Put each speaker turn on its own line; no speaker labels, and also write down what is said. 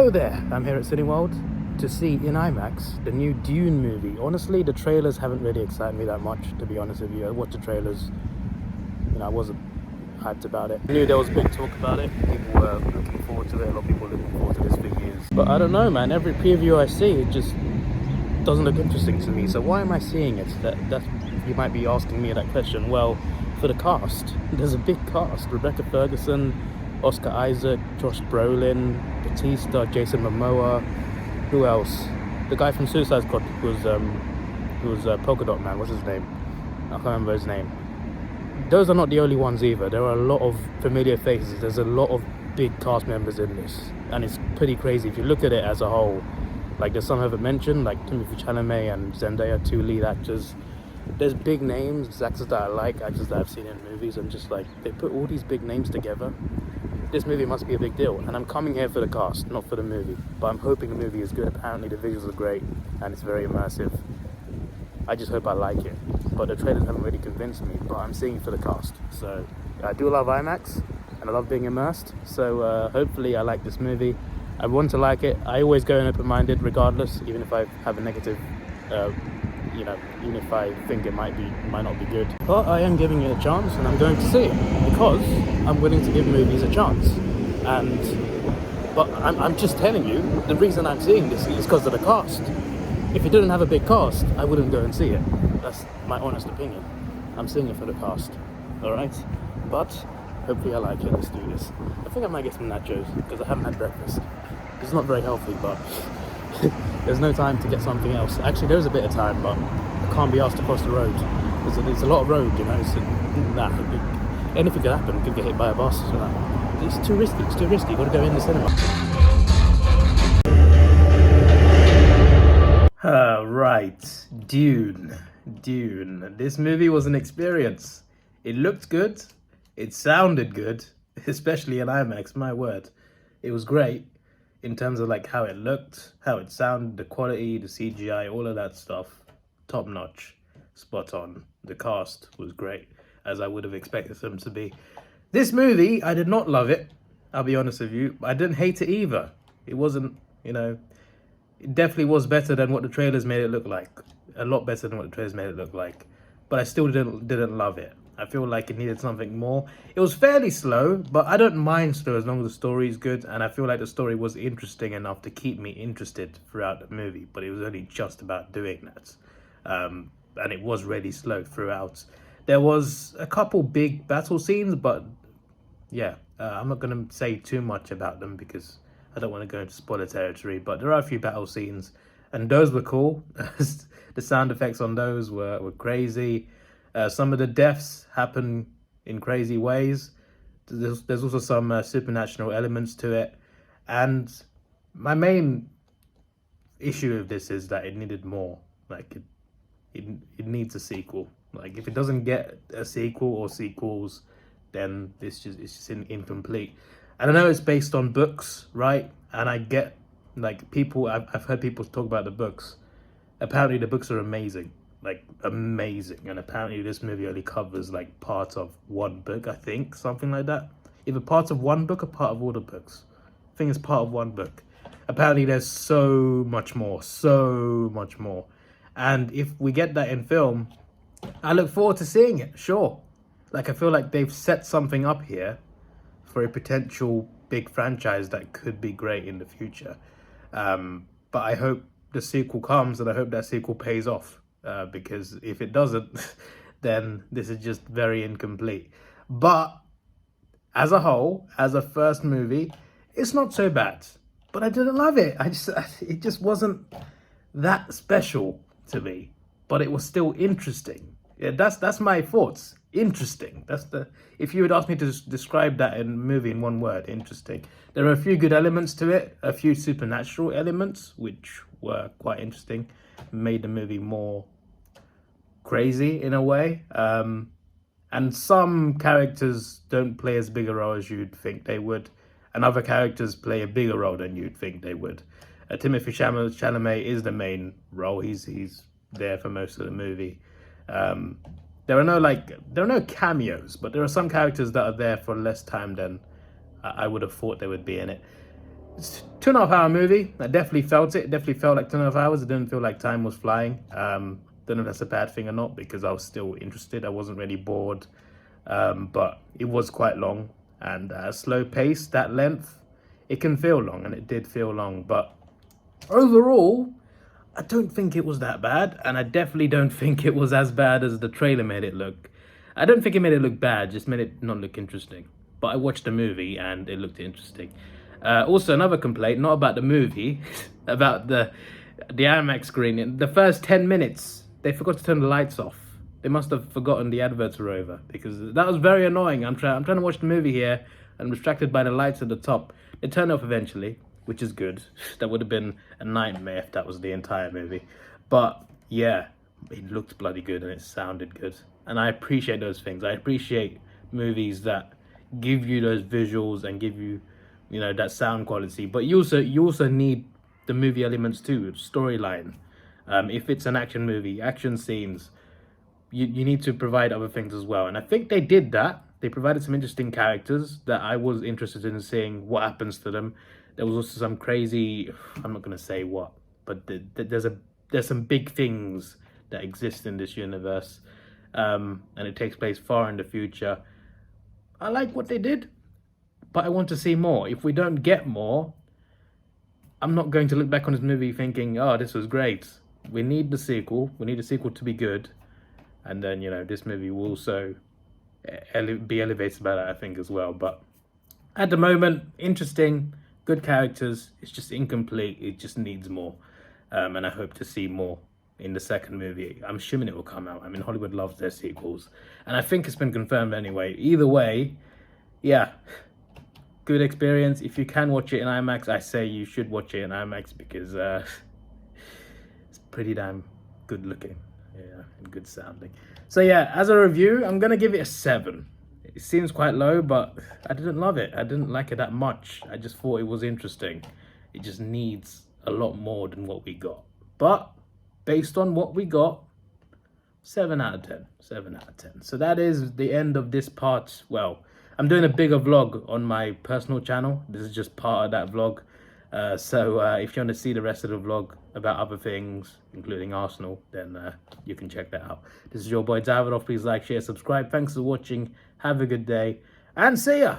Hello there, I'm here at Cineworld to see in IMAX the new Dune movie. Honestly, the trailers haven't really excited me that much, to be honest with you. I watched the trailers, I wasn't hyped about it. I knew there was big talk about it. People were looking forward to it, a lot of people were looking forward to this for years. But I don't know, man, every preview I see, it just doesn't look interesting to me. So why am I seeing it? That you might be asking me that question. Well, for the cast, there's a big cast. Rebecca Ferguson, Oscar Isaac, Josh Brolin, Batista, Jason Momoa. Who else? The guy from Suicide Squad who was Polka Dot Man. What's his name? I can't remember his name. Those are not the only ones either. There are a lot of familiar faces. There's a lot of big cast members in this, and it's pretty crazy if you look at it as a whole. Like, there's some I haven't mentioned, like Timothée Chalamet and Zendaya, two lead actors. There's big names, actors that I like, actors that I've seen in movies, and just like, they put all these big names together. This movie must be a big deal, and I'm coming here for the cast, not for the movie. But I'm hoping the movie is good. Apparently the visuals are great, and it's very immersive. I just hope I like it. But the trailers haven't really convinced me, but I'm seeing it for the cast. So I do love IMAX, and I love being immersed. So hopefully I like this movie. I want to like it. I always go in open-minded regardless, even if I have a negative, even if I think it might not be good. But I am giving it a chance, and I'm going to see it because I'm willing to give movies a chance. But I'm just telling you, the reason I'm seeing this is because of the cast. If it didn't have a big cast, I wouldn't go and see it. That's my honest opinion. I'm seeing it for the cast, all right? But hopefully I like it. Let's do this. I think I might get some nachos because I haven't had breakfast. It's not very healthy, but there's no time to get something else. Actually, there is a bit of time, but I can't be asked to cross the road. There's a lot of road, anything could happen. Could get hit by a bus. It's too risky. It's too risky. You've got to go in the cinema. Right, Dune. This movie was an experience. It looked good. It sounded good, especially in IMAX. My word, it was great. In terms of like how it looked, how it sounded, the quality, the CGI, all of that stuff, top notch, spot on. The cast was great, as I would have expected them to be. This movie, I did not love it, I'll be honest with you. I didn't hate it either. It wasn't, it definitely was better than what the trailers made it look like. A lot better than what the trailers made it look like. But I still didn't love it. I feel like it needed something more. It was fairly slow, but I don't mind slow as long as the story is good. And I feel like the story was interesting enough to keep me interested throughout the movie. But it was only just about doing that. And it was really slow throughout. There was a couple big battle scenes, but yeah, I'm not going to say too much about them because I don't want to go into spoiler territory. But there are a few battle scenes, and those were cool. The sound effects on those were crazy. Some of the deaths happen in crazy ways. There's also some supernatural elements to it. And my main issue with this is that it needed more. Like, it needs a sequel. Like, if it doesn't get a sequel or sequels, then it's just incomplete. And I know it's based on books, right? And I get, like, I've heard people talk about the books. Apparently the books are amazing. Like, amazing. And apparently this movie only covers like part of one book, I think, something like that. Either part of one book or part of all the books. I think it's part of one book. Apparently there's so much more. And if we get that in film, I look forward to seeing it, sure. Like, I feel like they've set something up here for a potential big franchise that could be great in the future. But I hope the sequel comes, and I hope that sequel pays off. Because if it doesn't, then this is just very incomplete. But as a whole, as a first movie, it's not so bad. But I didn't love it. It just wasn't that special to me. But it was still interesting. Yeah, that's my thoughts. Interesting. If you would ask me to describe that in a movie in one word, interesting. There are a few good elements to it, a few supernatural elements, which were quite interesting, made the movie more crazy in a way. And some characters don't play as big a role as you'd think they would, and other characters play a bigger role than you'd think they would. Timothée Chalamet is the main role. He's there for most of the movie. There are no cameos, but there are some characters that are there for less time than I would have thought they would be in it. It's 2.5 hour movie. I definitely felt it. It definitely felt like 2.5 hours. It didn't feel like time was flying. Don't know if that's a bad thing or not, because I was still interested. I wasn't really bored. But it was quite long, and slow pace, that length, it can feel long, and it did feel long. But overall, I don't think it was that bad, and I definitely don't think it was as bad as the trailer made it look. I don't think it made it look bad, just made it not look interesting. But I watched the movie and it looked interesting. Also, another complaint, not about the movie, about the IMAX screen. In the first 10 minutes, they forgot to turn the lights off. They must have forgotten the adverts were over, because that was very annoying. I'm trying to watch the movie here, and I'm distracted by the lights at the top. They turned off eventually, which is good. That would have been a nightmare if that was the entire movie. But yeah, it looked bloody good and it sounded good. And I appreciate those things. I appreciate movies that give you those visuals and give you, you know, that sound quality. But you also need the movie elements too, storyline. If it's an action movie, action scenes, you need to provide other things as well. And I think they did that. They provided some interesting characters that I was interested in seeing what happens to them. There was also some crazy, I'm not going to say what, but there's some big things that exist in this universe. And it takes place far in the future. I like what they did, but I want to see more. If we don't get more, I'm not going to look back on this movie thinking, oh, this was great. We need the sequel. We need the sequel to be good. And then, you know, this movie will also be elevated by that, I think, as well. But at the moment, interesting, good characters. It's just incomplete. It just needs more. And I hope to see more in the second movie. I'm assuming it will come out. I mean, Hollywood loves their sequels. And I think it's been confirmed anyway. Either way, yeah, good experience. If you can watch it in IMAX, I say you should watch it in IMAX, because it's pretty damn good looking. Yeah, and good sounding. So yeah, as a review, I'm gonna give it a 7. It seems quite low, but I didn't love it. I didn't like it that much. I just thought it was interesting. It just needs a lot more than what we got. But based on what we got, 7 out of 10. 7 out of 10. So that is the end of this part. Well, I'm doing a bigger vlog on my personal channel. This is just part of that vlog. So if you want to see the rest of the vlog about other things, including Arsenal, then you can check that out. This is your boy Davidoff. Please like, share, subscribe. Thanks for watching. Have a good day, and see ya!